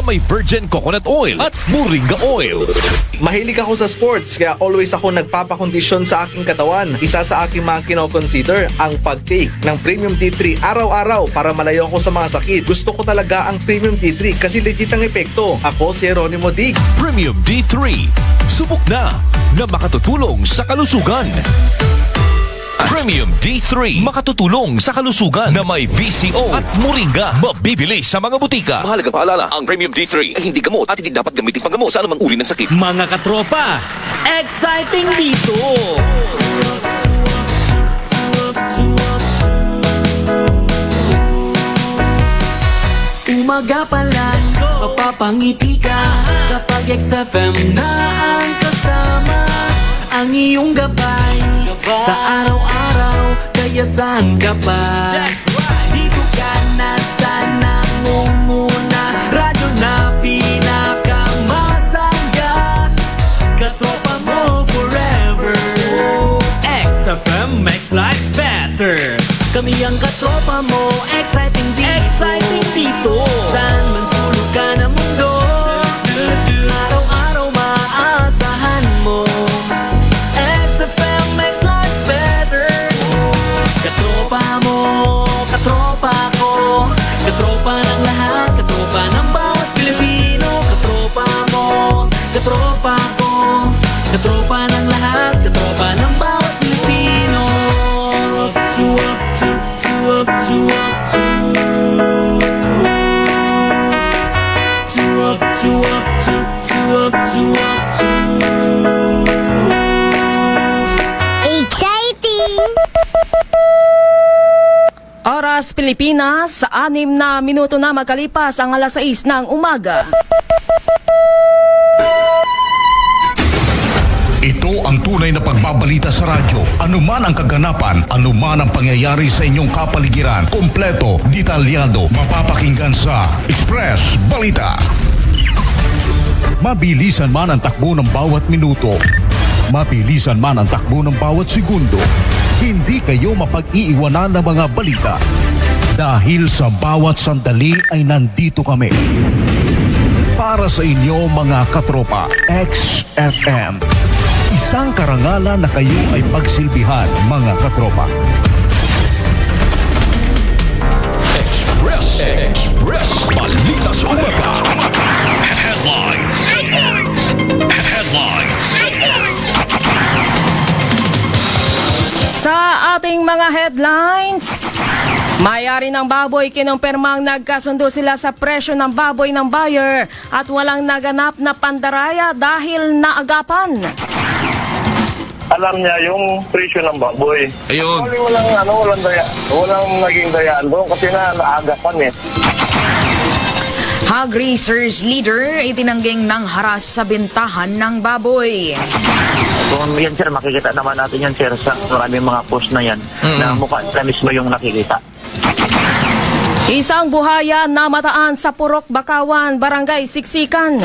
may virgin coconut oil at moringa oil. Mahilig ako sa sports kaya always ako nagpapakondisyon sa aking katawan. Isa sa aking mga kinoconsider ang pag-take ng Premium D3 araw-araw para malayo ako sa mga sakit. Gusto ko talaga ang Premium D3 kasi legit ang epekto. Ako si Jeronimo Dig. Premium D3. Subok na makatutulong sa kalusugan. Premium D3. Makatutulong sa kalusugan na may VCO at moringa. Mabibili sa mga butika. Mahalagang paalala, ang Premium D3 ay hindi gamot at hindi dapat gamitin panggamot sa anumang uri ng sakit. Mga katropa, exciting dito! Umaga pa lang, mapapangiti ka kapag XFM na ang kasama. Ang iyong gabay sa araw-araw, kaya saan ka pa? Dito ka na sa nangunguna, radyo na pinakamasaya, katropa mo forever. XFM makes life better. Kami ang katropa mo, exciting dito. Saan man sulok ka ng mundo, araw-araw maaasahan mo. XFM makes life better. Katropa mo, katropa ko, katropa ng lahat, katropa ng bawat Pilipino. Katropa mo, katropa ko, katropa ng lahat, katropa ng bawat Pilipino. Up to Exciting! Oras Pilipinas, 6 na minuto na magkalipas ang alas 6 ng umaga. Ito ang tunay na pagbabalita sa radyo. Anuman ang kaganapan, anuman ang pangyayari sa inyong kapaligiran, kompleto, detalyado, mapapakinggan sa Express Balita. Mabilisan man ang takbo ng bawat minuto, mabilisan man ang takbo ng bawat segundo, hindi kayo mapag-iiwanan ng mga balita. Dahil sa bawat sandali ay nandito kami. Para sa inyo mga katropa, XFM. Isang karangalan na kayo ay pagsilbihan, mga katropa. Express. Balita sa umaga. Headlines. Sa ating mga headlines, mayari ng baboy kinumpirmang nagkasundo sila sa presyo ng baboy ng buyer at walang naganap na pandaraya dahil naagapan. Alam niya yung presyo ng baboy. Ayun. Walang naging dayaan doon kasi naagapan eh. Hog Raisers leader itinangging ng haras sa bintahan ng baboy. Kung yan sir, makikita naman natin yan sir sa maraming mga post na yan na mukha na mismo yung nakikita. Isang buhaya na mataan sa Purok, Bakawan, Barangay Siksikan.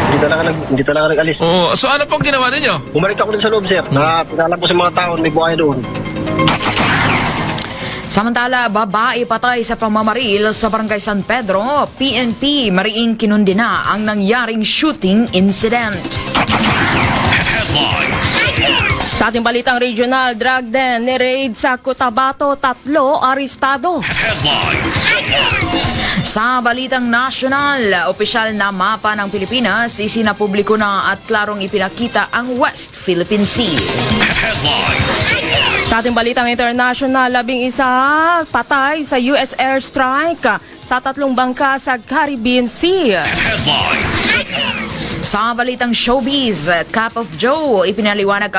Hindi talaga nag-alis. Oh, so ano pong ginawa ninyo? Bumalik ako din sa loob sir. Pinalam ko sa mga tao, may buhay doon. Samantala, babae patay sa pamamaril sa Barangay San Pedro, PNP mariing kinundina ang nangyaring shooting incident. Sa ating balitang regional, drug den ni-raid sa Cotabato, 3 arestado. Sa balitang nasyonal, opisyal na mapa ng Pilipinas, isinapubliko na at klarong ipinakita ang West Philippine Sea. Sa ating balitang international, 11 patay sa US airstrike sa 3 bangka sa Caribbean Sea. Sa balitang showbiz, Cup of Joe, ipinaliwanag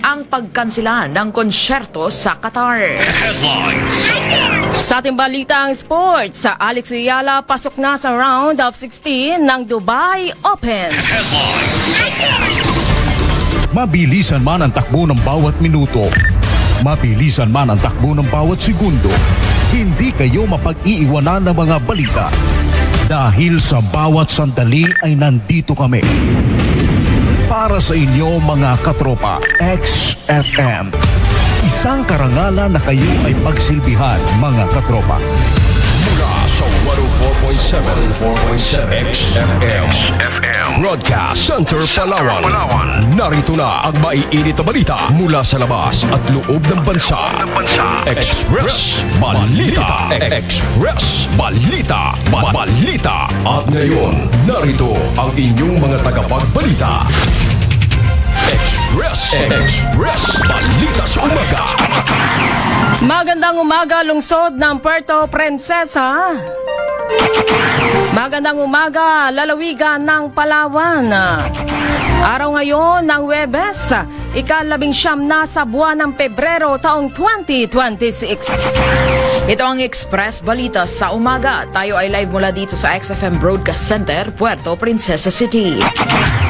ang pagkansela ng konsyerto sa Qatar. Sa ating balitang sports, sa Alex Ayala pasok na sa round of 16 ng Dubai Open. Mabilisan man ang takbo ng bawat minuto, mabilisan man ang takbo ng bawat segundo, hindi kayo mapag-iiwanan ng mga balita. Dahil sa bawat sandali ay nandito kami. Para sa inyo mga katropa, XFM. Isang karangalan na kayo ay pagsilbihan, mga katropa. Mula sa 104.7 XFM Broadcast Center Palawan. Narito na ang maiinit na balita mula sa labas at loob ng bansa. Express Balita. Express Balita. Balita. At ngayon, narito ang inyong mga tagapagbalita. Express Balita sa umaga. Magandang umaga, lungsod ng Puerto Princesa. Magandang umaga, lalawigan ng Palawan. Araw ngayon ng Huwebes, ika-19 na sa buwan ng Pebrero taong 2026. Ito ang Express Balita sa umaga. Tayo ay live mula dito sa XFM Broadcast Center, Puerto Princesa City.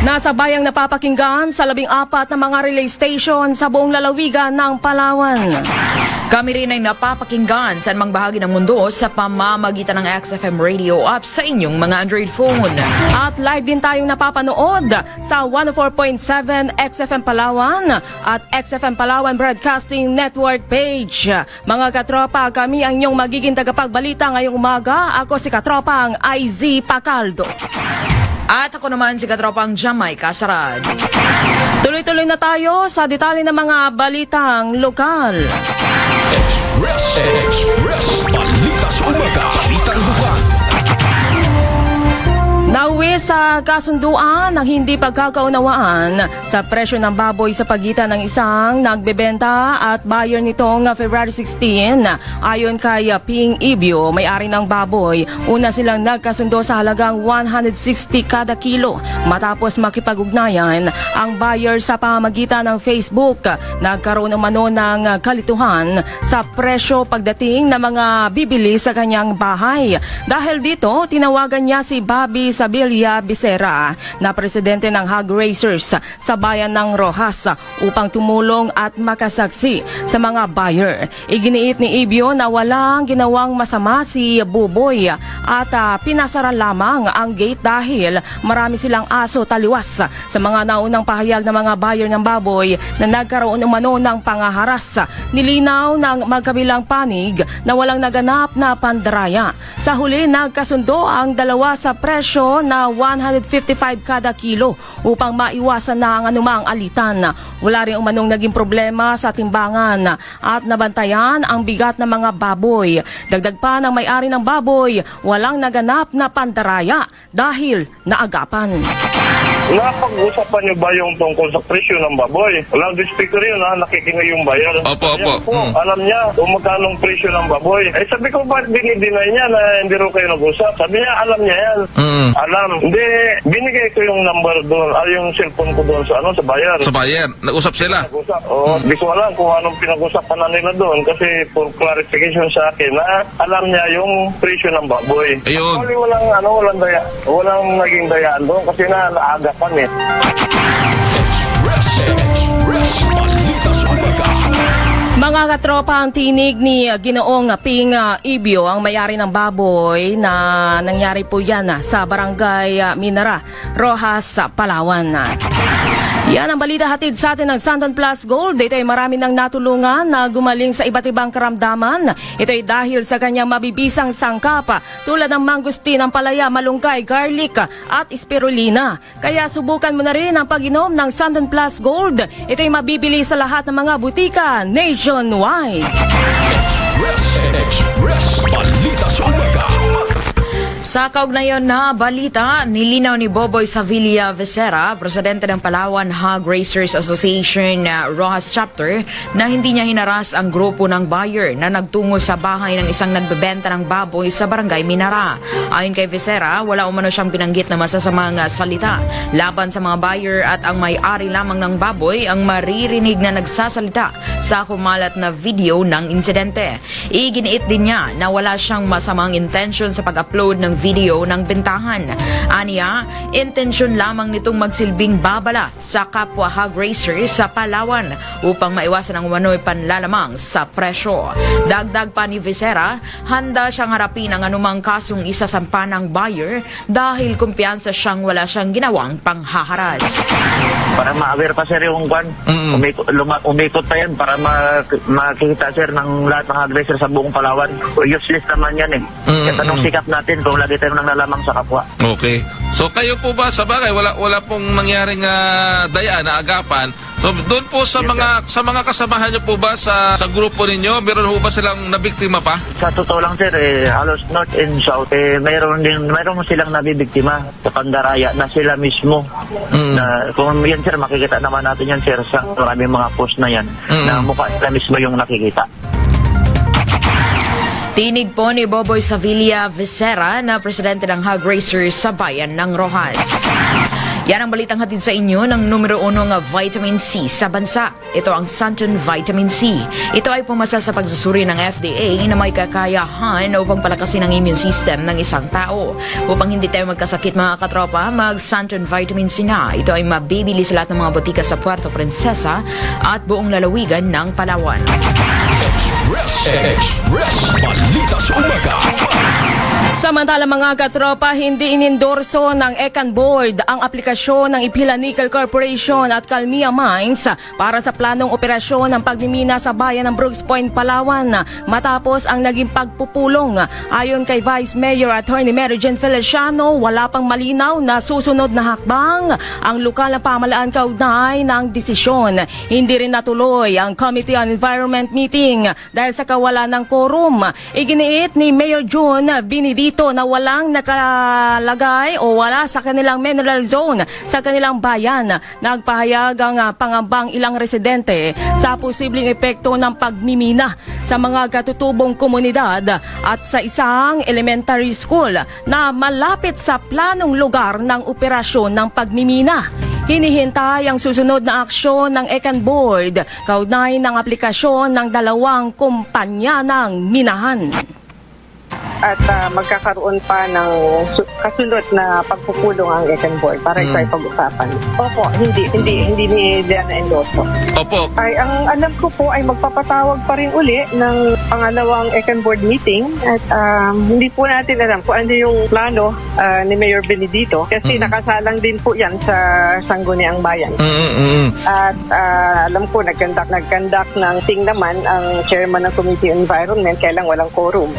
Nasa bayang napapakinggan sa 14 na mga relay station sa buong lalawigan ng Palawan. Kami rin ay napapakinggan sa anumang bahagi ng mundo sa pamamagitan ng XFM radio app sa inyong mga Android phone. At live din tayong napapanood sa 104.7 XFM Palawan at XFM Palawan Broadcasting Network page. Mga katropa, kami ang inyong magiging tagapagbalita ngayong umaga. Ako si katropang IZ Pacaldo. At ako naman si katropang Jamay Kasarad. Tuloy-tuloy na tayo sa detalye ng mga balitang lokal. Express Balita sa umaga. Balitang bukan. Nauwi sa kasunduan ng hindi pagkakaunawaan sa presyo ng baboy sa pagitan ng isang nagbebenta at buyer nitong February 16. Ayon kay Ping Ibio, may-ari ng baboy, una silang nagkasundo sa halagang 160 kada kilo. Matapos makipag-ugnayan ang buyer sa pamamagitan ng Facebook, nagkaroon umano ng kalituhan sa presyo pagdating ng mga bibili sa kanyang bahay. Dahil dito, tinawagan niya si Bobby Sabilia Becerra na presidente ng Hog Racers sa bayan ng Rojas upang tumulong at makasaksi sa mga buyer. Iginiit ni Ibio na walang ginawang masama si Buboy at pinasara lamang ang gate dahil marami silang aso taliwas. Sa mga naunang pahayag ng mga buyer ng baboy na nagkaroon umano ng pangaharas, nilinaw ng magkabilang panig na walang naganap na pandaraya. Sa huli, nagkasundo ang dalawa sa presyo na 155 kada kilo upang maiwasan na ang anumang alitan. Wala rin umanong naging problema sa timbangan at nabantayan ang bigat ng mga baboy. Dagdag pa ng may-ari ng baboy, walang naganap na pandaraya dahil naagapan. Napag-usapan niyo ba yung tungkol sa presyo ng baboy? Loudspeaker yun ha, nakikingay yung buyer. Opo. Alam niya kung magkano presyo ng baboy. Eh sabi ko, ba't dinideny niya na hindi rin kayo nag-usap? Sabi niya, alam niya yan. Alam. Hindi, binigay ko yung number doon, yung cellphone ko doon sa buyer. Sa buyer, nag-usap sila. Nag-usap. Di ko alam kung anong pinag-usapan na nila doon kasi for clarification sa akin na alam niya yung presyo ng baboy. Ayun. Actually, walang naging dayaan doon kasi naaga kami. Express Balita sa umaga. Mga katropa, ang tinig ni Ginoong Ping Ibio, ang may-ari ng baboy, na nangyari po yan sa Barangay Minara, Rojas, Palawan. Yan ang balita hatid sa atin ng Santon Plus Gold. Ito ay marami ng natulungan na gumaling sa iba't ibang karamdaman. Ito ay dahil sa kanyang mabibisang sangkap tulad ng mangustin, ang palaya, malunggay, garlic at spirulina. Kaya subukan mo na rin ang pag-inom ng Santon Plus Gold. Ito ay mabibili sa lahat ng mga butika nationwide. Express Balita sa umaga. Sa kaugnayan na balita, nilinaw ni Boboy Savilla Becerra, presidente ng Palawan Hog Racers Association Rojas Chapter, na hindi niya hinaras ang grupo ng buyer na nagtungo sa bahay ng isang nagbebenta ng baboy sa Barangay Minara. Ayon kay Becerra, wala umano siyang binanggit na masasamang salita laban sa mga buyer at ang may-ari lamang ng baboy ang maririnig na nagsasalita sa kumalat na video ng insidente. Iginiit din niya na wala siyang masamang intensyon sa pag-upload ng video ng bentahan. Aniya, intensyon lamang nitong magsilbing babala sa kapwa hog racers sa Palawan upang maiwasan ang umano'y panlalamang sa presyo. Dagdag pa ni Becerra, handa siyang harapin ang anumang kasong isasampa ng buyer dahil kumpiyansa siyang wala siyang ginawang panghaharas. Para ma-aware pa sir yung kwan, umikot pa yan para makikita sir ng lahat ng hog racer sa buong Palawan. Useless naman yan eh. Kaya tanong sikap natin kung wala lagi tayong nanglalamang sa kapwa. Okay. So kayo po ba sa bagay wala pong nangyaring daya na agapan. So doon po sa mga kasamahan niyo po ba sa grupo ninyo, meron po ba silang nabiktima pa? Sa totoo lang sir, halos north and south, mayroon silang nabibiktima sa Pandaraya na sila mismo. Na, kung yan sir, makikita naman natin yan sir sa maraming mga post na yan na mukha sila mismo yung nakikita. Tinig po ni Boboy Savilla Vicera na presidente ng Hog Racers sa bayan ng Rojas. Yan ang balitang hatid sa inyo ng numero 1 ng vitamin C sa bansa. Ito ang Santon Vitamin C. Ito ay pumasa sa pagsusuri ng FDA na may kakayahan upang palakasin ang immune system ng isang tao. Upang hindi tayo magkasakit mga katropa, mag Santon Vitamin C na. Ito ay mabibili sa lahat ng mga botika sa Puerto Princesa at buong lalawigan ng Palawan. Express Balita sa Umaga. Samantala mga katropa, hindi inendorso ng ECAN Board ang aplikasyon ng Ipila Nickel Corporation at Calmia Mines para sa planong operasyon ng pagmimina sa bayan ng Brooks Point, Palawan matapos ang naging pagpupulong. Ayon kay Vice Mayor Attorney Mary Jane Feliciano, wala pang malinaw na susunod na hakbang ang lokal na pamahalaan kaugnay ng desisyon. Hindi rin natuloy ang Committee on Environment meeting dahil sa kawalan ng quorum. Iginiit ni Mayor June dito na walang nakalagay o wala sa kanilang mineral zone sa kanilang bayan. Nagpahayag ang pangambang ilang residente sa posibleng epekto ng pagmimina sa mga katutubong komunidad at sa isang elementary school na malapit sa planong lugar ng operasyon ng pagmimina. Hinihintay ang susunod na aksyon ng ECAN Board kaugnay ng aplikasyon ng dalawang kumpanya ng minahan. At magkakaroon pa ng kasunod na pagpupulong ang ECAN Board para ito ay pag-usapan. Opo, hindi nila na-endorso. Opo. Ay, ang alam ko po ay magpapatawag pa rin uli ng pangalawang ECAN Board meeting at hindi po natin alam kung ano yung plano ni Mayor Benedito kasi nakasalang din po yan sa Sangguniang Bayan. At alam ko nagkandak ng tingnaman ang chairman ng Committee on Environment kaya lang walang quorum.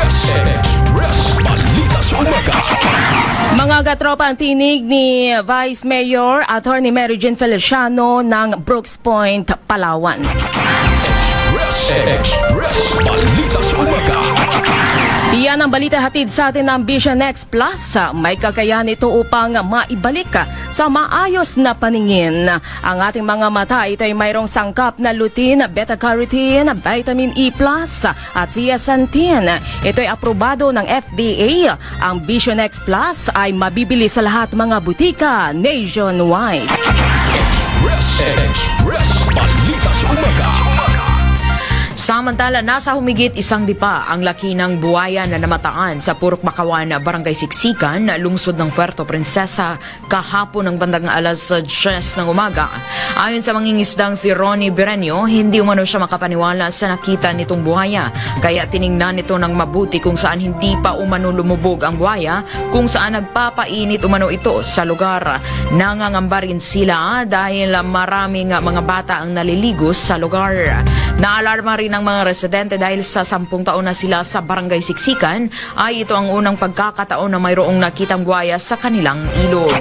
Express Balita sa Umaga. Mga katropa, ang tinig ni Vice Mayor Attorney Mary Jane Feliciano ng Brooks Point, Palawan. Express Balita sa Umaga. Iyan ang balita hatid sa atin ng Vision X Plus. May kakayahan ito upang maibalik sa maayos na paningin ang ating mga mata. Ito ay mayroong sangkap na lutein, beta-carotene, vitamin E+, at zeaxanthin. Ito ay aprobado ng FDA. Ang Vision X Plus ay mabibili sa lahat mga butika nationwide. Express Balita sa Umaga. Samantala, nasa humigit 1 dipa ang laki ng buwaya na namataan sa Purok Bakawan, Barangay Siksikan, lungsod ng Puerto Princesa kahapon ng bandang alas 10 ng umaga. Ayon sa mangingisdang si Ronnie Berenio, hindi umano siya makapaniwala sa nakita nitong buwaya. Kaya tiningnan nito ng mabuti kung saan hindi pa umano lumubog ang buwaya, kung saan nagpapainit umano ito sa lugar. Nangangamba rin sila dahil maraming mga bata ang naliligo sa lugar. Naalarma rin ng mga residente dahil sa 10 taon na sila sa Barangay Siksikan ay ito ang unang pagkakataon na mayroong nakitang buwaya sa kanilang ilog.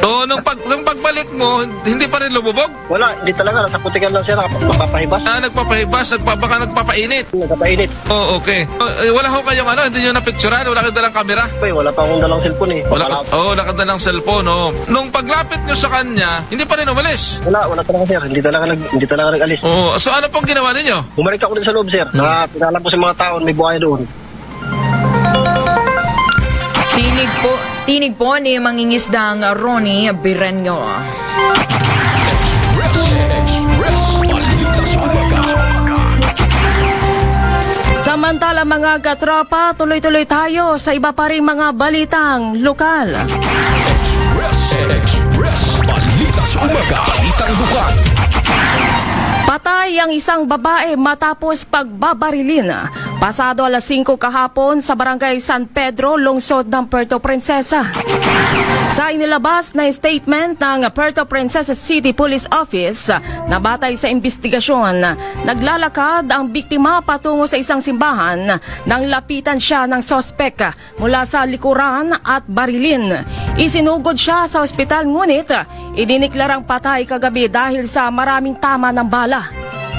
So, nung pagbalik mo, hindi pa rin lumubog? Wala, hindi talaga. Nasa putikan lang siya, nagpapahibas. Nagpapahibas, baka nagpapainit. Nagpapainit. Oh, okay. Wala ho kayong hindi nyo napicturan? Wala kayong dalang kamera? Wala pa akong dalang cellphone eh. Wala ka dalang cellphone, oh. Nung paglapit nyo sa kanya, hindi pa rin umalis? Wala talaga sir. Hindi talaga nag-alis. Oh, so ano pong ginawa ninyo? Bumalik ako din sa loob sir. Pinalam ko sa mga taon, may buhaya doon. Tinig po ni mangingisdang Ronnie Berenio. Samantala mga katropa, tuloy-tuloy tayo sa iba pa rin mga balitang lokal. Express Balita sa Umaga. Balitang lokal. Patay ang isang babae matapos pagbabarilin Pasado alas 5 kahapon sa Barangay San Pedro, lungsod ng Puerto Princesa. Sa inilabas na statement ng Puerto Princesa City Police Office na batay sa investigasyon, naglalakad ang biktima patungo sa isang simbahan nang lapitan siya ng sospek mula sa likuran at barilin. Isinugod siya sa ospital ngunit idiniklarang patay kagabi dahil sa maraming tama ng bala.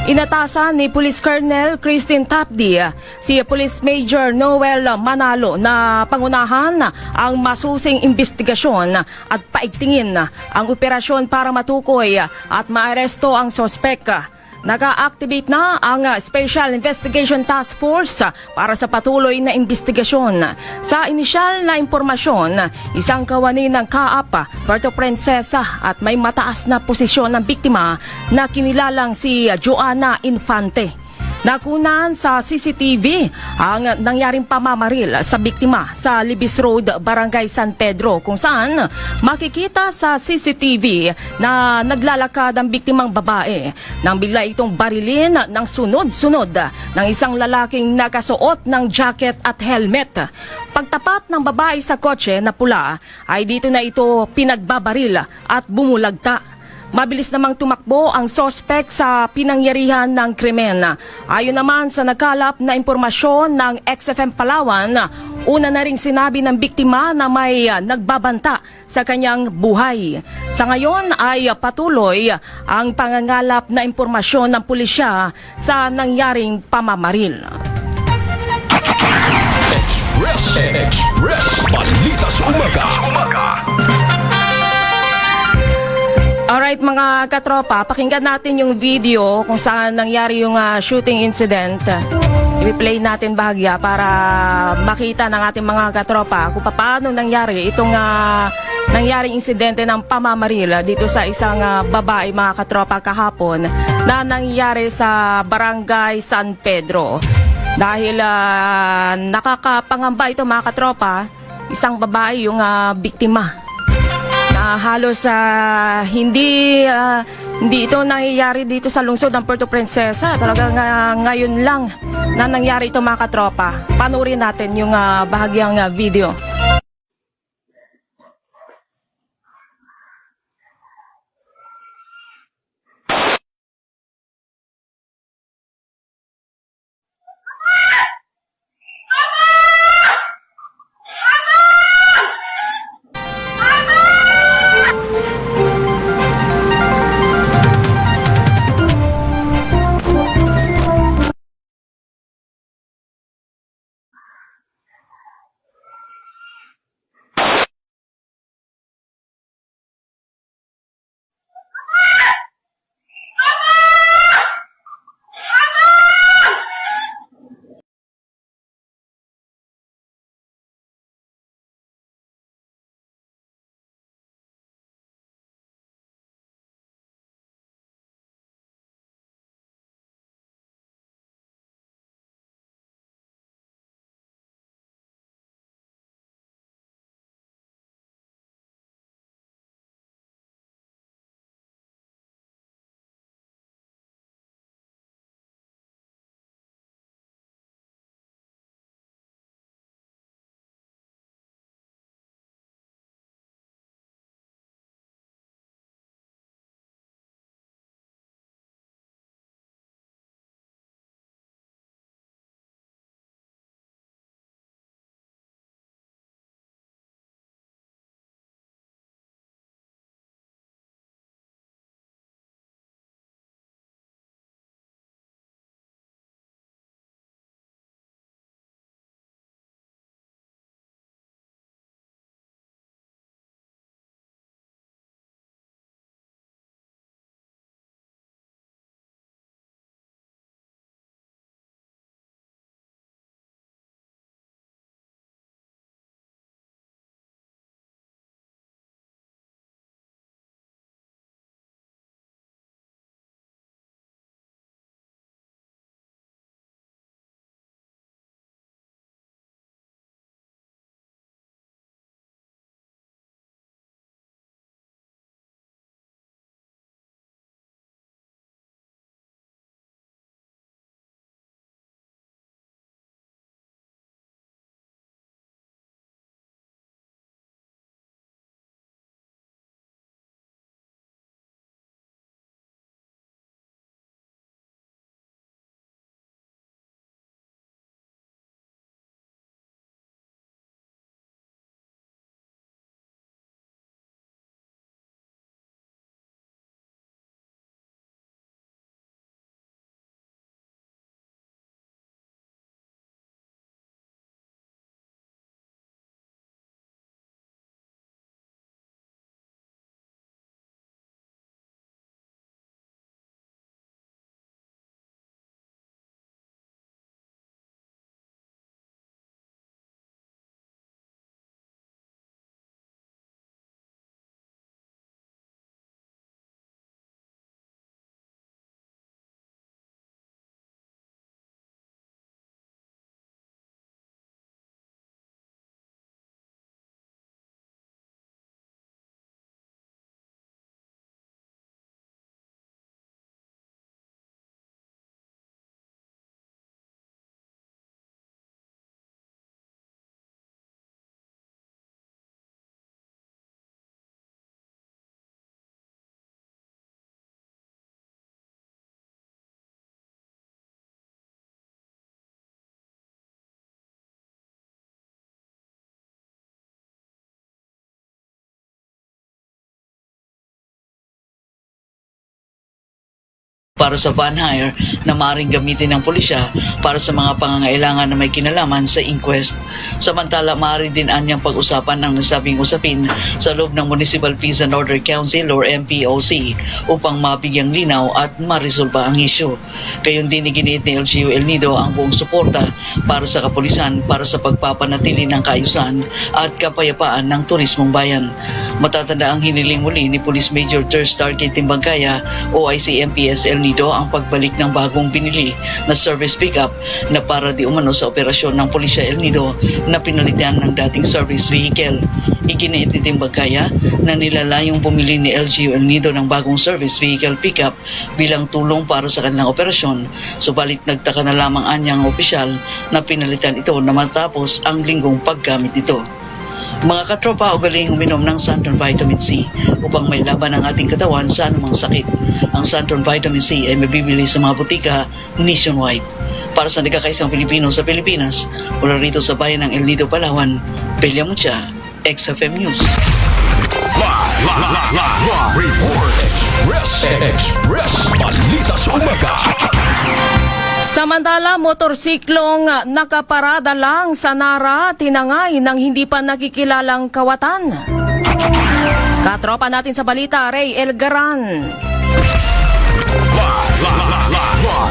Inatasan ni Police Colonel Christine Tapdi si Police Major Noel Manalo na pangunahan ang masusing investigasyon at paigtingin ang operasyon para matukoy at maaresto ang sospek. Naka-activate na ang Special Investigation Task Force para sa patuloy na investigasyon. Sa inisyal na impormasyon, isang kawani ng Kaap, Puerto Princesa at may mataas na posisyon ng biktima na kinilalang si Joanna Infante. Nakunan sa CCTV ang nangyaring pamamaril sa biktima sa Libis Road, Barangay San Pedro, kung saan makikita sa CCTV na naglalakad ang biktimang babae nang bigla itong barilin ng sunod-sunod ng isang lalaking nakasuot ng jacket at helmet. Pagtapat ng babae sa kotse na pula ay dito na ito pinagbabaril at bumulagta. Mabilis namang tumakbo ang sospek sa pinangyarihan ng krimen. Ayon naman sa nakalap na impormasyon ng XFM Palawan, una na ring sinabi ng biktima na may nagbabanta sa kanyang buhay. Sa ngayon ay patuloy ang pangangalap na impormasyon ng pulisya sa nangyaring pamamaril. Express Balita sa Umaga. Alright mga katropa, pakinggan natin yung video kung saan nangyari yung shooting incident. I-play natin bahagya para makita ng ating mga katropa kung paano nangyari itong nangyaring insidente ng pamamaril dito sa isang babae mga katropa kahapon na nangyari sa Barangay San Pedro. Dahil nakakapangamba ito mga katropa, isang babae yung biktima. Halos hindi ito nangyayari dito sa lungsod ng Puerto Princesa. Talagang ngayon lang na nangyari ito mga katropa. Panurin natin yung bahagyang video. para sa van hire na maaaring gamitin ng pulisya para sa mga pangangailangan na may kinalaman sa inquest. Samantala, maaari din anyang pag-usapan ng nasabing usapin sa loob ng Municipal Peace and Order Council or MPOC upang mabigyang linaw at maresolba ang isyu. Gayon din iginiit ni LGU El Nido ang buong suporta para sa kapulisan para sa pagpapanatili ng kaayusan at kapayapaan ng turismong bayan. Matatanda ang hiniling muli ni Police Major Third Sergeant Timbangkaya o ICMPS El Nido ang pagbalik ng bagong binili na service pickup na para di umano sa operasyon ng Pulisya El Nido na pinalitan ng dating service vehicle. Iginiit ni Timbangkaya na nilalayong bumili ni LGU El Nido ng bagong service vehicle pickup bilang tulong para sa kanilang operasyon, subalit nagtaka na lamang anyang opisyal na pinalitan ito na matapos ang linggong paggamit nito. Mga katropa, ugaling uminom ng Santon Vitamin C upang may laban ang ating katawan sa anumang sakit. Ang Santon Vitamin C ay mabibili sa mga butika nationwide. Para sa nagkakaisang Pilipino sa Pilipinas, mula rito sa bayan ng El Nido, Palawan, Belia Mucha, XFM News. Report Express Balita sa Umaga. Samantala, motorsiklong nakaparada lang sa Nara, tinangay ng hindi pa nakikilalang kawatan. Katropa natin sa balita, Ray Elgaran.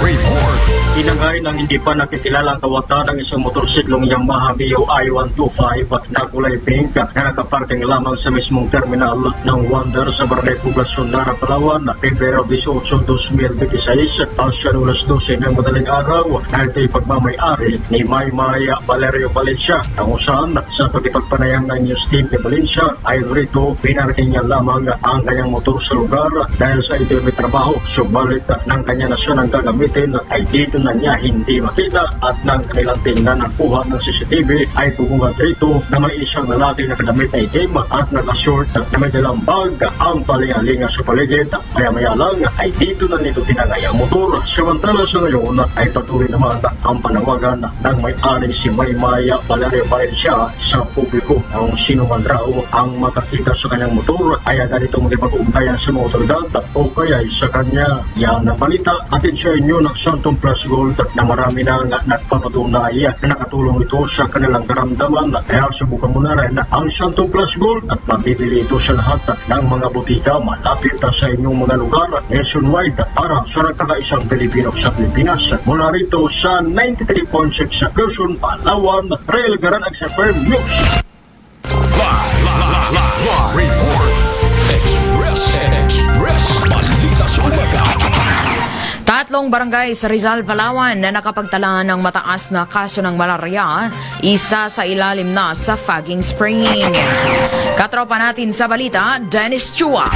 Report. Tinangay ng hindi pa nakikilalang kawatan ng isang motorsiklong Yamaha Mio I-125 at na kulay pink na nakaparking lamang sa mismong terminal ng Wonder sa Barangay Poblacion, Nara, Palawan, Pebrero 18, 2026 ang Sianulas 12 ng madaling araw na ito'y pagmamayari ni Maymay Valerio Valencia na saan sa pagkipagpanayam ng News Team de Valencia ay rito pinarating niya lamang ang kanyang motor sa lugar dahil sa ito'y may trabaho, subalit ng kanya na siya nang gagamitin ay dito na niya hindi makita at nang kanilang tingnan ang kuha ng CCTV ay pumungat rito na may isang lalaki na kadamit na itim at naka-short na may dalang bag ang palingalinga sa paligid. Maya-maya lang ay dito na nito tinangay ang motor. Samantala sa ngayon ay patuloy naman ang panawagan ng may-ari si Maymay Valerio Valencia sa publiko. Ang sino man raw ang makakita sa kanyang motor ay agad itong magipag-uugnayan sa mga otoridad o kaya sa kanya. Yan ang balita. Atin sa inyo ng Santon Plus Gold na marami na nagpapatunay na nakatulong ito sa kanilang karamdaman. Kaya subukan mo na rin ang Santon Plus Gold at mabibili ito sa lahat ng mga butika malapit sa inyong mga lugar nationwide para sa nagkakaisang Pilipino sa Pilipinas. Mula rito sa 93.6 sa Quezon, Palawan, Rail Garan XFM News. Report Express Balita sa Umaga. Tatlong barangay sa Rizal, Palawan na nakapagtala ng mataas na kaso ng malarya, isa sa ilalim na sa fogging spraying. Katropa natin sa balita, Dennis Chua.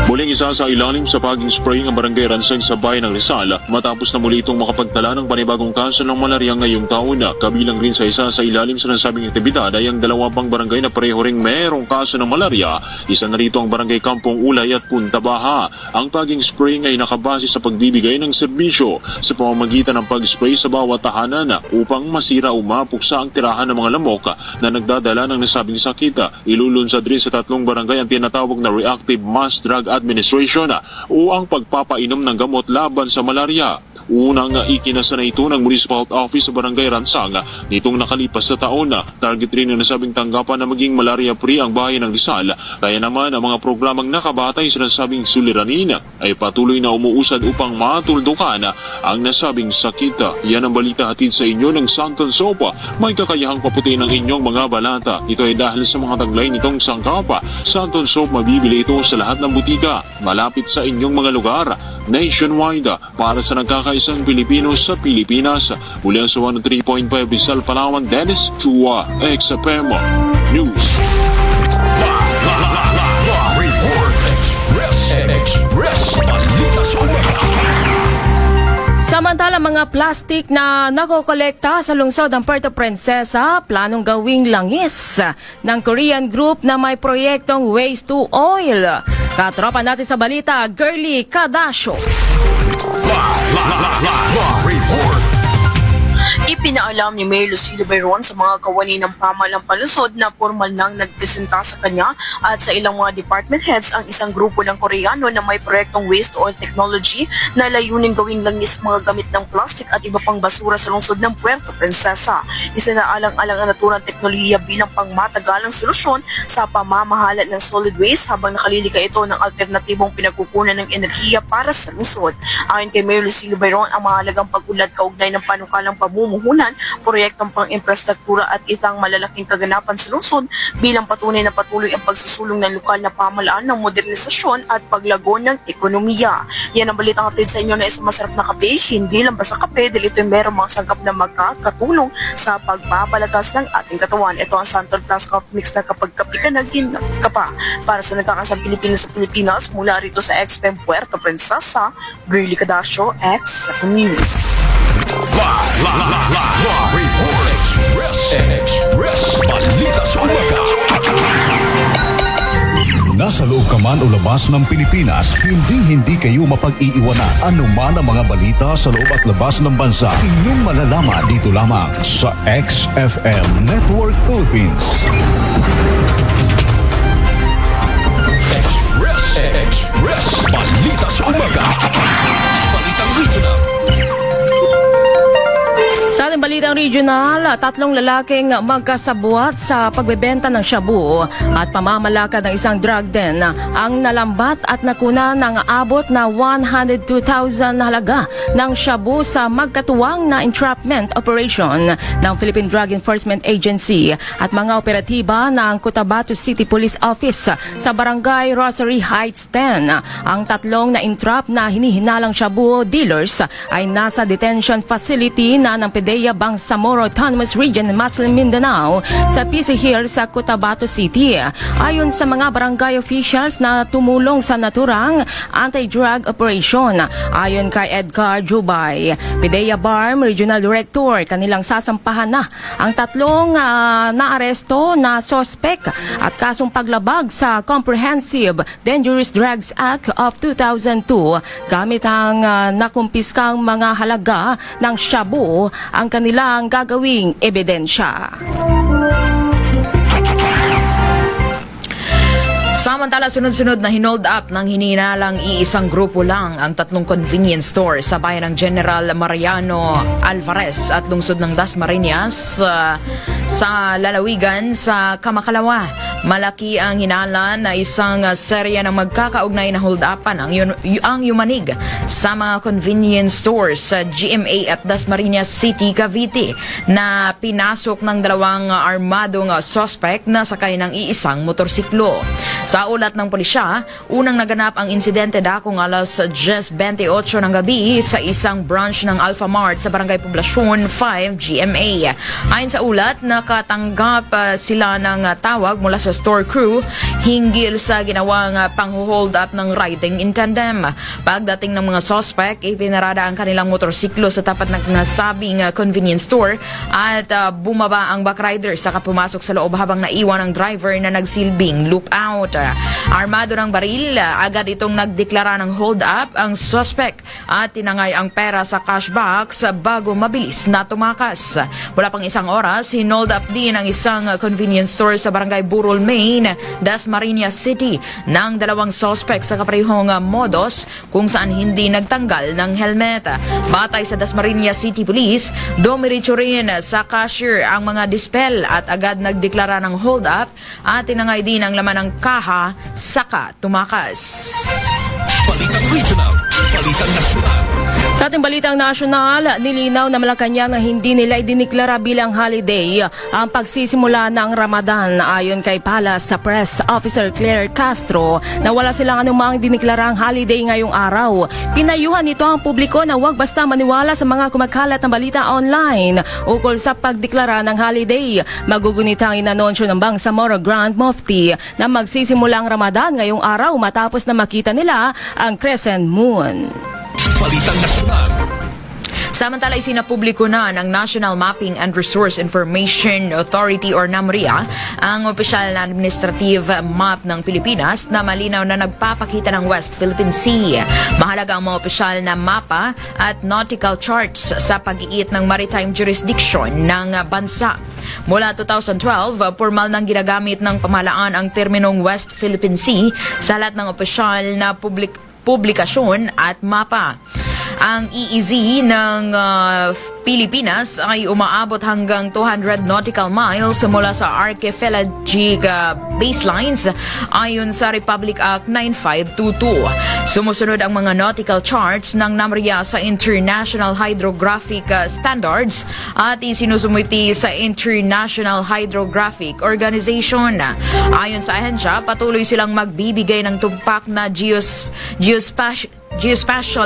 Muling isa sa ilalim sa fogging spraying ang barangay Ranseng sa bayan ng Rizal matapos na muli itong makapagtala ng panibagong kaso ng malarya ngayong taon. Kabilang rin sa isa sa ilalim sa nasabing aktibidad ay ang dalawa pang barangay na pareho ring mayroong kaso ng malarya. Isa na rito ang barangay Kampong Ulay at Punta Baha. Ang fogging spraying ay nakabase sa pagbibigay ng serbisyo sa pamamagitan ng pag-spray sa bawat tahanan upang masira o mapuksa ang tirahan ng mga lamok na nagdadala ng nasabing sakit. Ilulunsad rin sa tatlong barangay ang tinatawag na Reactive Mass Drug Administration o ang pagpapainom ng gamot laban sa malarya. Unang ikinasa na ito ng Municipal Health Office sa Barangay Ransang nitong nakalipas sa taon. Target rin na nasabing tanggapan na maging malaria-free ang bayan ng Rizal. Kaya naman ang mga programang nakabatay sa nasabing suliranin ay patuloy na umuusad upang matuldukan ang nasabing sakit. Yan ang balita hatid sa inyo ng Santon Soap. May kakayahang paputin ang inyong mga balata. Ito ay dahil sa mga taglay nitong sangkapa. Santon Soap, mabibili ito sa lahat ng butika malapit sa inyong mga lugar nationwide para sa nagkakaisang Pilipino sa Pilipinas. Mula sa 103.5 Rizal, Palawan, Dennis Chua, XFM News. Report Express Balita sa Umaga. Samantala, mga plastic na nakokolekta sa lungsod ng Puerto Princesa, planong gawing langis ng Korean group na may proyektong Waste to Oil. Katropa natin sa balita, Girly Cadasio. Report. Ipinaalam ni Mayor Lucilo Bayron sa mga kawani ng pamahalang palusod na formal nang nagpresenta sa kanya at sa ilang mga department heads ang isang grupo ng Koreano na may proyektong waste to oil technology na layunin gawing langis mga gamit ng plastic at iba pang basura sa lungsod ng Puerto Princesa. Isinaalang-alang ang naturang teknolohiya bilang pangmatagalang solusyon sa pamamahala ng solid waste habang nakalilika ito ng alternatibong pinagkukunan ng enerhiya para sa lungsod. Ayon kay Mayor Lucilo Bayron, ang mahalagang pag-ulad kaugnay ng panukalang pamumuhunan, proyektong pang-infrastruktura at isang malalaking kaganapan sa lungsod bilang patunay na patuloy ang pagsusulong ng lokal na pamahalaan ng modernisasyon at paglago ng ekonomiya. Yan ang balitang hatid sa inyo na isang masarap na kape, hindi lang basta kape dahil ito'y merong mga sangkap na magkakatulong sa pagpapalakas ng ating katawan. Ito ang Santon Plus Coffee Mix na kapag kape ka naging ka pa. Para sa nagkakasang Pilipino sa Pilipinas, mula rito sa XPM Puerto Princesa, Girly Cadasio, X7 News. Express Balita sa Umaga. Nasa loob ka man o labas ng Pilipinas, hindi kayo mapag-iiwanan anuman ang mga balita sa loob at labas ng bansa. Inyong malalaman dito lamang sa XFM Network Philippines. Express Balita sa Umaga. Balitang Regional. Sa ating balitang regional, 3 lalaking magkasabwat sa pagbebenta ng shabu at pamamalakad ng isang drug den ang nalambat at nakuna ng abot na 102,000 na halaga ng shabu sa magkatuwang na entrapment operation ng Philippine Drug Enforcement Agency at mga operatiba ng Cotabato City Police Office sa Barangay Rosary Heights 10. Ang 3 na entrap na hinihinalang shabu dealers ay nasa detention facility na ng PDEA Bangsamoro Autonomous Region in Muslim Mindanao sa PC Hill sa Cotabato City. Ayon sa mga barangay officials na tumulong sa naturang anti-drug operation. Ayon kay Edgar Jubay, PDEA BARM Regional Director, kanilang sasampahan na ang 3 naaresto na sospek at kasong paglabag sa Comprehensive Dangerous Drugs Act of 2002 gamit ang nakumpiskang mga halaga ng shabu ang kanilang gagawing ebidensya. Samantala, sunod-sunod na hinold up ng hinihinalang iisang grupo lang ang 3 convenience store sa bayan ng General Mariano Alvarez at lungsod ng Dasmariñas sa lalawigan sa Kamakalawa. Malaki ang hinalan na isang serya ng magkakaugnay na hold-upan ang yumanig sa mga convenience stores sa GMA at Dasmariñas City, Cavite na pinasok ng 2 armadong suspect na sakay ng iisang motorsiklo. Sa ulat ng pulisya, unang naganap ang insidente dakong alas 10:28 ng gabi sa isang branch ng Alpha Mart sa Barangay Poblasyon 5 GMA. Ayon sa ulat, nakatanggap sila ng tawag mula sa store crew hinggil sa ginawang pang-hold up ng riding in tandem. Pagdating ng mga suspect, ipinarada ang kanilang motorsiklo sa tapat ng nasabing convenience store at bumaba ang backrider saka pumasok sa loob habang naiwan ang driver na nagsilbing lookout. Armado ng baril, agad itong nagdeklara ng hold up ang suspect at tinangay ang pera sa cash box bago mabilis na tumakas. Wala pang isang oras, hinold up din ang isang convenience store sa Barangay Burol, Maine, Dasmariñas City ng 2 suspect sa kaparehong modus kung saan hindi nagtanggal ng helmet. Batay sa Dasmariñas City Police, dumiretso rin sa cashier ang mga dispel at agad nagdeklara ng hold up at tinangay din ang laman ng kaha saka tumakas. Balitang Regional, Balitang Nasyonal. Sa ating balitang nasyonal, nilinaw na Malacanang na hindi nila idiniklara bilang holiday ang pagsisimula ng Ramadan. Ayon kay Palace sa Press Officer Claire Castro na wala silang anumang diniklarang holiday ngayong araw. Pinayuhan nito ang publiko na huwag basta maniwala sa mga kumakalat na balita online ukol sa pagdeklara ng holiday. Magugunit ang inanunsyo ng Bangsamoro Grand Mufti na magsisimula ang Ramadan ngayong araw matapos na makita nila ang crescent moon. Balitang Nasyonal. Samantala, isinapubliko na ng National Mapping and Resource Information Authority or NAMRIA ang opisyal na administrative map ng Pilipinas na malinaw na nagpapakita ng West Philippine Sea. Mahalaga ang mga opisyal na mapa at nautical charts sa pag-iit ng maritime jurisdiction ng bansa. Mula 2012, formal nang ginagamit ng pamahalaan ang terminong West Philippine Sea sa lahat ng opisyal na publikasyon at mapa. Ang EEZ ng Pilipinas ay umaabot hanggang 200 nautical miles mula sa archipelagic baselines ayon sa Republic Act 9522. Sumusunod ang mga nautical charts ng NAMRIA sa International Hydrographic Standards at isinusumiti sa International Hydrographic Organization. Ayon sa ahensya, patuloy silang magbibigay ng tumpak na geospatial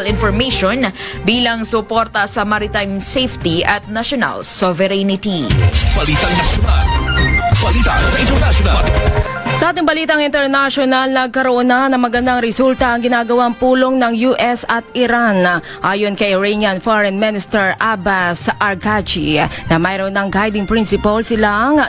information bilang suporta sa maritime safety at national sovereignty. Balitang nasyonal. Balita sa international. Sa ating balitang international, nagkaroon na ng magandang resulta ang ginagawang pulong ng US at Iran. Ayon kay Iranian Foreign Minister Abbas Araghchi na mayroon ng guiding principle silang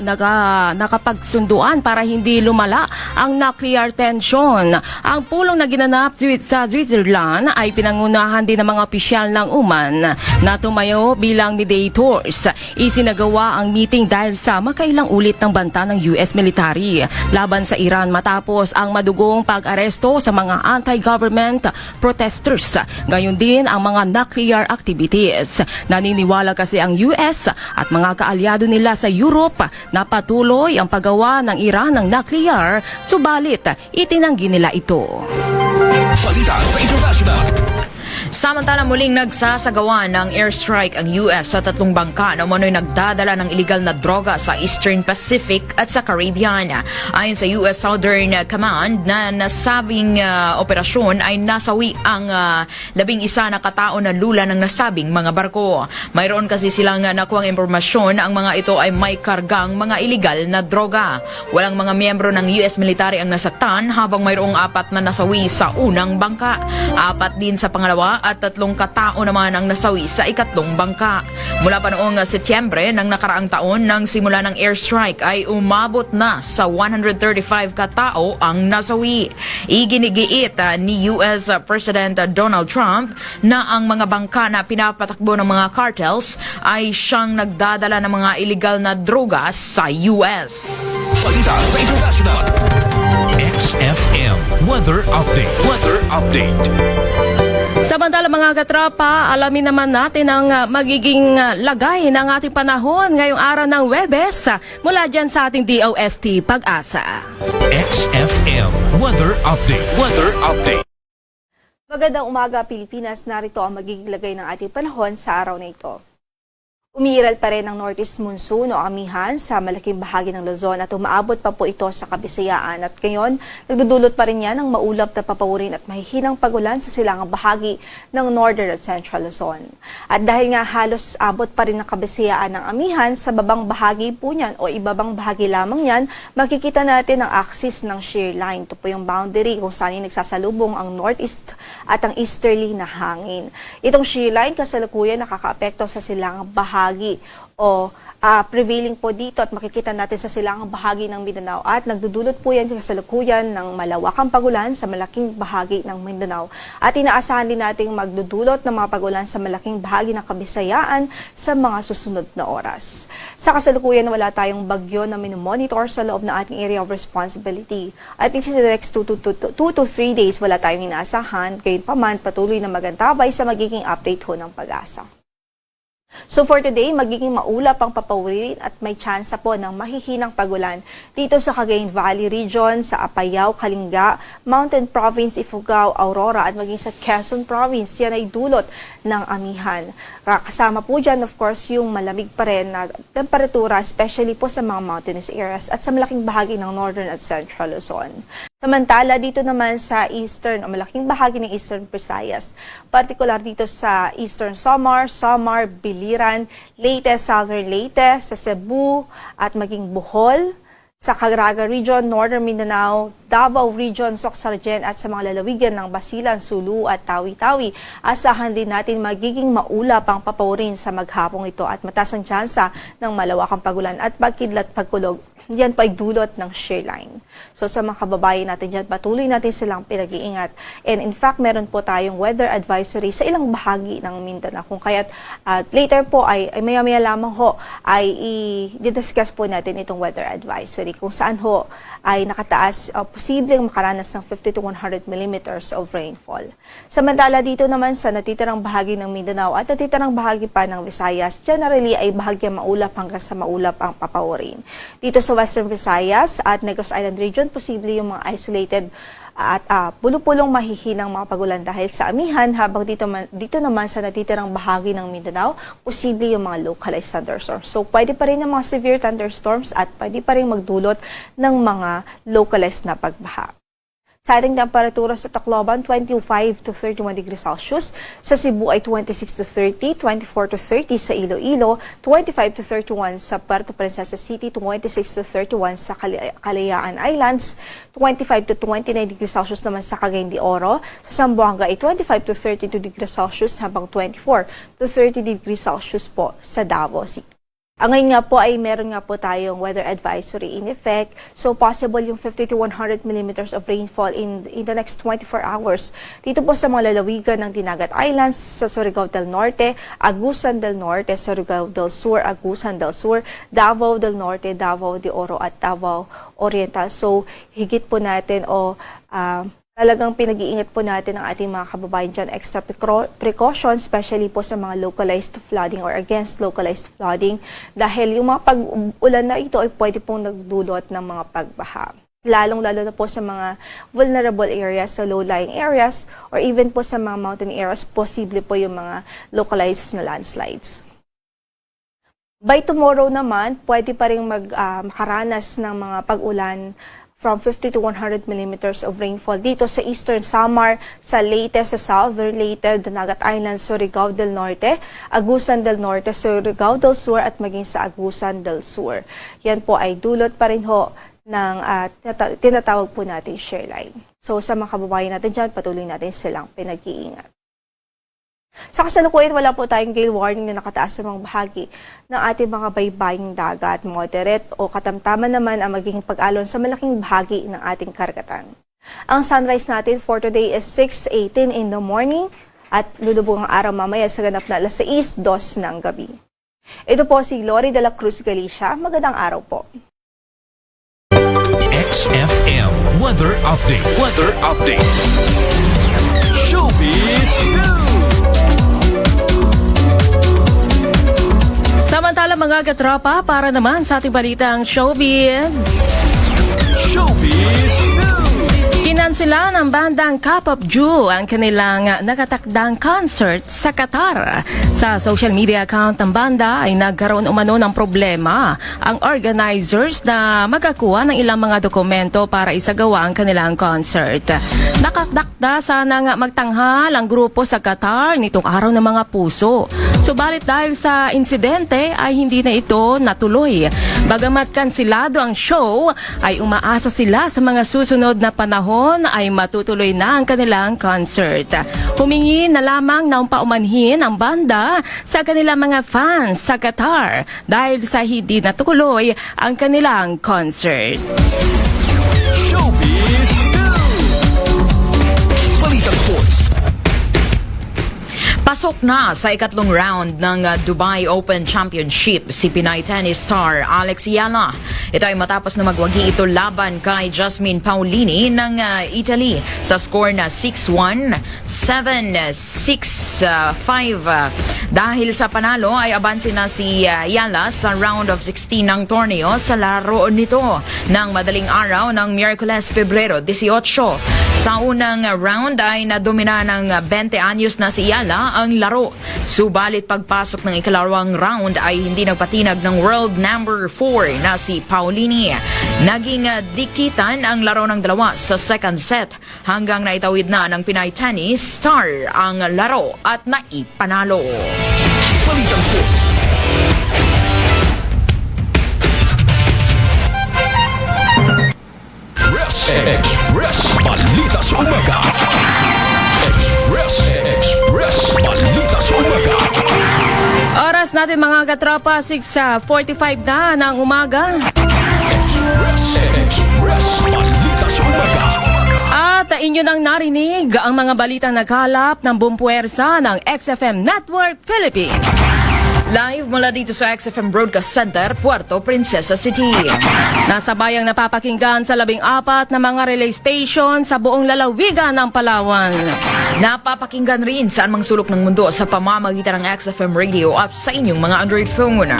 nakapagsunduan para hindi lumala ang nuclear tension. Ang pulong na ginanap sa Switzerland ay pinangunahan din ng mga opisyal ng Oman na tumayo bilang mediators. Isinagawa ang meeting dahil sa makailang ulit ng banta ng US military laban sa Iran matapos ang madugong pag-aresto sa mga anti-government protesters. Gayon din ang mga nuclear activities. Naniniwala kasi ang US at mga kaalyado nila sa Europe na patuloy ang paggawa ng Iran ng nuclear, subalit itinanggi nila ito. Balita sa international. Samantala, muling nagsasagawa ng airstrike ang US sa tatlong bangka na umano'y nagdadala ng iligal na droga sa Eastern Pacific at sa Caribbean. Ayon sa US Southern Command na nasabing operasyon ay nasawi ang 11 na katao na lula ng nasabing mga barko. Mayroon kasi silang nakuhang impormasyon ang mga ito ay may kargang mga iligal na droga. Walang mga miyembro ng US military ang nasaktan habang mayroong 4 na nasawi sa unang bangka. 4 din sa pangalawa at 3 katao naman ang nasawi sa ikatlong bangka. Mula pa noong Setyembre ng nakaraang taon nang simula ng airstrike ay umabot na sa 135 katao ang nasawi. Iginigiit ni US President Donald Trump na ang mga bangka na pinapatakbo ng mga cartels ay siyang nagdadala ng mga illegal na droga sa US. Balita sa international. XFM Weather Update. Weather Update. Samantala mga katrapa, alamin naman natin ang magiging lagay ng ating panahon ngayong araw ng Huwebes mula dyan sa ating DOST Pag-asa. XFM Weather Update. Weather Update. Magandang umaga Pilipinas, narito ang magiging lagay ng ating panahon sa araw na ito. Umiiral pa rin ang northeast monsoon o amihan sa malaking bahagi ng Luzon at umaabot pa po ito sa Kabisayaan at ngayon nagdudulot pa rin yan ng maulap na papawirin at mahihinang pagulan sa silangang bahagi ng northern at central Luzon. At dahil nga halos abot pa rin ng Kabisayaan ng amihan sa babang bahagi po niyan o ibabang bahagi lamang yan, makikita natin ang axis ng shear line. Ito po yung boundary kung saan nagsasalubong ang northeast at ang easterly na hangin. Itong shear line kasalukuyan nakakaapekto sa silangang bahagi o prevailing po dito at makikita natin sa silangang bahagi ng Mindanao at nagdudulot po yan sa kasalukuyan ng malawakang pagulan sa malaking bahagi ng Mindanao at inaasahan din nating magdudulot ng mga pagulan sa malaking bahagi ng Kabisayaan sa mga susunod na oras. Sa kasalukuyan wala tayong bagyo na minomonitor sa loob ng ating area of responsibility at in the next 2 to 3 days wala tayong inaasahan, gayon pa man patuloy na magantabay sa magiging update ho ng Pag-asa. So for today, magiging maulap ang papawirin at may tsansa po ng mahihinang pagulan dito sa Cagayan Valley Region, sa Apayao, Kalinga, Mountain Province, Ifugao, Aurora at maging sa Quezon Province. Yan ay dulot ng amihan. Kasama po dyan, of course, yung malamig pa rin na temperatura, especially po sa mga mountainous areas at sa malaking bahagi ng northern at central Luzon. Samantala, dito naman sa eastern o malaking bahagi ng eastern Visayas, particular dito sa eastern Samar, Biliran, Leyte, southern Leyte, sa Cebu at maging Bohol, Sa Caraga Region, Northern Mindanao, Davao Region, Soc-Sargen at sa mga lalawigan ng Basilan, Sulu at Tawi-Tawi. Asahan din natin magiging maulap ang papawirin sa maghapong ito at mataas ang tsansa ng malawakang pagulan at pagkidlat pagkulog. Yan po ay dulot ng shear line. So sa mga kababayan natin dyan, patuloy natin silang pinag-iingat. And in fact, meron po tayong weather advisory sa ilang bahagi ng Mindanao. Kung kaya't later po ay maya-maya lamang ho ay i-discuss po natin itong weather advisory kung saan ho ay nakataas posibleng makaranas ng 50 to 100 millimeters of rainfall. Samantala dito naman sa natitirang bahagi ng Mindanao at natitirang bahagi pa ng Visayas, generally ay bahagyang maulap hanggang sa maulap ang papawirin. Dito sa Western Visayas at Negros Island Region, posible yung mga isolated at pulupulong mahihinang mga pagulan dahil sa amihan, habang dito naman sa natitirang bahagi ng Mindanao, posible yung mga localized thunderstorms. So pwede pa rin yung mga severe thunderstorms at pwede pa rin magdulot ng mga localized na pagbaha. Sa ating temperatura sa Tacloban, 25 to 31 degrees Celsius. Sa Cebu ay 26 to 30, 24 to 30 sa Iloilo, 25 to 31 sa Puerto Princesa City, 26 to 31 sa Kalayaan Islands, 25 to 29 degrees Celsius naman sa Cagayan de Oro. Sa Zamboanga ay 25 to 32 degrees Celsius habang 24 to 30 degrees Celsius po sa Davao City. Ngayon nga po ay meron nga po tayong weather advisory in effect. So possible yung 50 to 100 millimeters of rainfall in the next 24 hours. Dito po sa mga lalawigan ng Dinagat Islands, sa Surigao del Norte, Agusan del Norte, Surigao del Sur, Agusan del Sur, Davao del Norte, Davao de Oro at Davao Oriental. So higit po natin talagang pinag-iingat po natin ang ating mga kababayan dyan, extra precautions, especially po sa mga localized flooding or against localized flooding dahil yung mga pag-ulan na ito ay pwede pong nagdulot ng mga pagbaha. Lalong-lalo na po sa mga vulnerable areas, sa low-lying areas, or even po sa mga mountain areas, posible po yung mga localized na landslides. By tomorrow naman, pwede pa rin makaranas ng mga pag-ulan from 50 to 100 millimeters of rainfall dito sa Eastern Samar, sa Leyte, sa Southern Leyte, Dinagat Islands, Surigao del Norte, Agusan del Norte, Surigao del Sur at maging sa Agusan del Sur. Yan po ay dulot pa rin ho ng tinatawag po natin shear line. So sa mga kababayan natin dyan, patuloy natin silang pinag-iingat. Sa kasalukuyan, wala po tayong gale warning na nakataas sa mga bahagi ng ating mga baybaying dagat. Moderate o katamtaman naman ang magiging pag-alon sa malaking bahagi ng ating karagatan. Ang sunrise natin for today is 6:18 in the morning at lulubog ang araw mamaya sa ganap na alas 6:02 ng gabi. Ito po si Lori de la Cruz Galicia. Magandang araw po. XFM Weather Update. Weather Update. Showbiz News. Samantala mga katropa, para naman sa ating balitang showbiz. Showbiz News. Kinansela ng bandang Cup of Joe ang kanilang nakatakdang concert sa Qatar. Sa social media account ng banda ay nagkaroon umano ng problema ang organizers na magkakuha ng ilang mga dokumento para isagawa ang kanilang concert. Nakakdakda sana nga magtanghal ang grupo sa Qatar nitong araw ng mga puso. Subalit dahil sa insidente ay hindi na ito natuloy. Bagamat kansilado ang show, ay umaasa sila sa mga susunod na panahon ay matutuloy na ang kanilang concert. Humingi na lamang ng paumanhin ang banda sa kanilang mga fans sa Qatar dahil sa hindi natuloy ang kanilang concert. Showbiz News. Balitang Sports. Pasok na sa ikatlong round ng Dubai Open Championship si Pinay tennis star Alex Yala. Ito ay matapos na magwagi ito laban kay Jasmine Paolini ng Italy sa score na 6-1, 7-6, 5. Dahil sa panalo ay abansi na si Yala sa round of 16 ng torneo sa laro nito ng madaling araw ng Miyerkules, Pebrero 18. Sa unang round ay nadomina ng 20 anyos na si Yala ang laro. Subalit pagpasok ng ikalawang round ay hindi nagpatinag ng world number 4 na si Paolini. Naging dikitan ang laro ng dalawa sa second set hanggang naitawid na ng Pinay tennis star ang laro at naipanalo. Balitang Sports. natin mga katropa, 6:45 na ng umaga. Express Balita sa Umaga. At inyo nang narinig ang mga balitang nagkalap ng buong puwersa ng XFM Network Philippines. Live mula dito sa XFM Broadcast Center, Puerto Princesa City. Nasa bayang napapakinggan sa 14 na mga relay station sa buong lalawigan ng Palawan. Napapakinggan rin saan mang sulok ng mundo sa pamamagitan ng XFM Radio app sa inyong mga Android phone.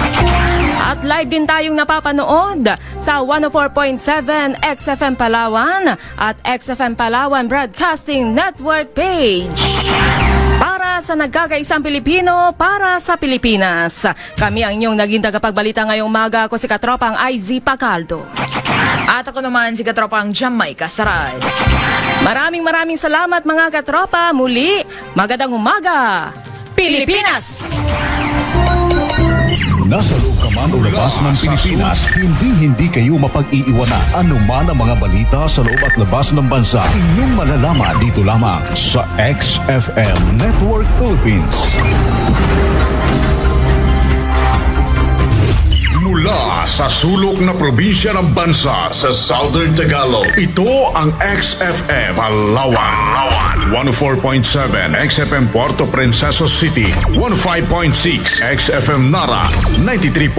At live din tayong napapanood sa 104.7 XFM Palawan at XFM Palawan Broadcasting Network page. Para sa nagkakaisang Pilipino, para sa Pilipinas. Kami ang inyong naging tagapagbalita ngayong umaga. Ako si Katropang IZ Pacaldo. At ako naman si Katropang Jamaica Sarad. Maraming salamat mga katropa. Muli, magandang umaga, Pilipinas! Nasa loob ka man o labas ng Pilipinas, hindi kayo mapag-iiwanan. Anuman ang mga balita sa loob at labas ng bansa, inyong malalaman dito lamang sa XFM Network Philippines. Mula sa sulok na probinsya ng bansa sa Southern Tagalog, ito ang XFM Palawan. 104.7 XFM Puerto Princesa City, 105.6 XFM Nara, 93.